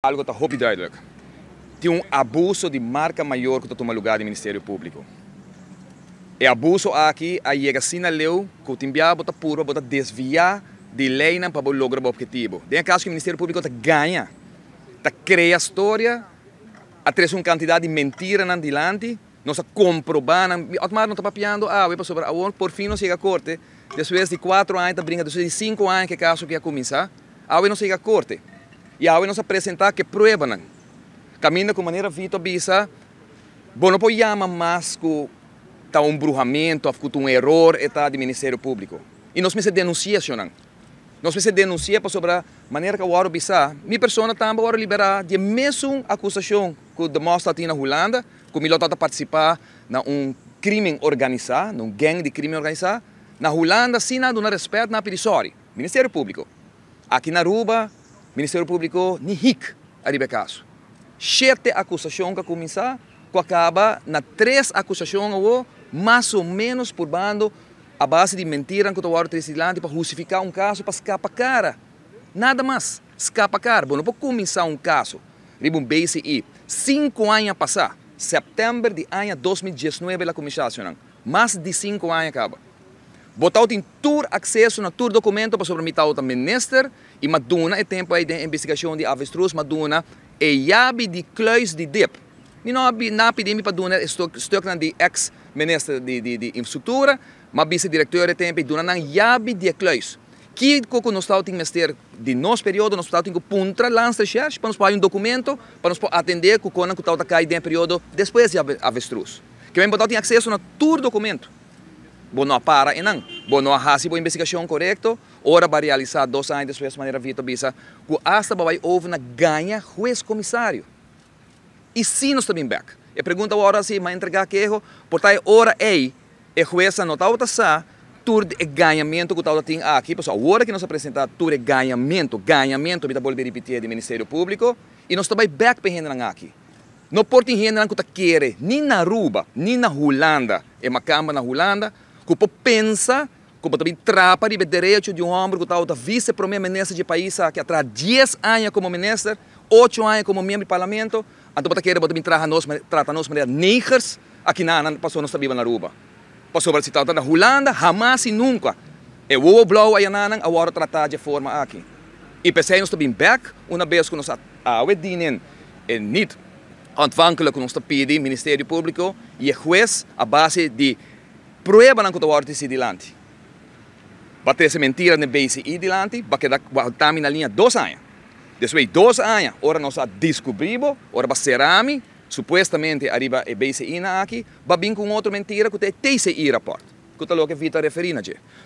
Algo está muito duidelijk. Tem abuso de marca maior que está tomando lugar do Ministério Público. E abuso aqui, a chega assim na lei, que o timbiá bota puro, bota desviar de lei para lograr o objetivo. Tem caso que o Ministério Público ganha, cria história, traz uma quantidade de mentiras adiante, nós comprovamos, automaticamente não está papiando, por fim não chega a corte, depois de 4 anos, depois de 5 anos que caso que ia começar, não chega a corte. E agora nós apresentar que prova não. Caminha com maneira Vitor Bisa, bom, não pode chamar mais que tá embrujamento, que um erro está do Ministério Público. E nós precisamos denunciar, senhor. Nós precisamos denunciar sobre a maneira que o Aro Bisa, minha pessoa também agora liberar de mesma acusação que demonstra aqui na Holanda, que o militante participar em crime organizado, num gangue de crime organizado, na Holanda, sem nada de respeito na perícia, Ministério Público. Aqui na Aruba, Ministério Público nem rico a caso. 7 acusações que começar, que acaba na 3 acusações mais ou menos por bando a base de mentira que o Aro Tresilante para justificar um caso para escapar cara. Nada mais, escapa cara. Bom, não pode começar um caso. Ribo um BCI, 5 anos a passar, setembro de ano 2019 ela começou, mais de 5 anos acaba. Botar tem todo acesso a todo documento para submeter ao ministro e maduna é tempo aí de investigação de avestruz, maduna é chave de kluis de DIP. Não pedimos para donar estou de ex-ministro de infraestrutura, mas vice-diretor é tempo de donar chave de kluis. Que nós estamos em ministério de nosso período, nós estamos em punta lança recherche para nos fazer um documento para nos atender com o que está cair em período depois de avestruz. Que vem botar tem acesso a todo documento. Bom, não para e não. Bom, não há uma investigação correta, ora para realizar 2 anos depois de maneira Vitor Bisa, que hasta vai houve na ganha juiz comissário. E sim nós estamos back. E pergunta agora se vai entregar que erro, portanto, ora é juiz não está sa tudo é ganhamento que está tem aqui, pessoal. Agora que nós apresentamos tudo é ganhamento, me vou repetir do Ministério Público, e nós estamos back para render aqui. Não pode render que está querer, nem na Aruba, nem na Holanda, é uma câmara na Holanda, que pensa, que também trapa de direito de um homem que está vice-primeiro-ministro de país que atrás 10 anos como ministro, 8 anos como membro do parlamento, então querer também trata nós de maneira negros, aqui não passou nós vivendo na Aruba. Passou para citar na Holanda, jamais e nunca. E o blow aí não agora tratar de forma aqui. E pensei nós também back, uma vez que nós awedinen e niet aanvankelijk que nós pedimos Ministério Público e juiz a base de prova não que o Aro dilante. Bater essa mentira no BCI dilante, vai quedar na linha 2 anos. Depois de 2 anos, ora nós descobrimos, ora vai ser supostamente arriba e BCI aqui, vai vir com outra mentira que é TCI rapport. Que é o que Vitor referindo.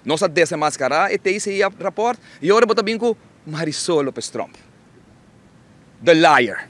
Nós desmascarar e TCI rapport, e ora vai vir com Marisol Lopes Trump. The liar.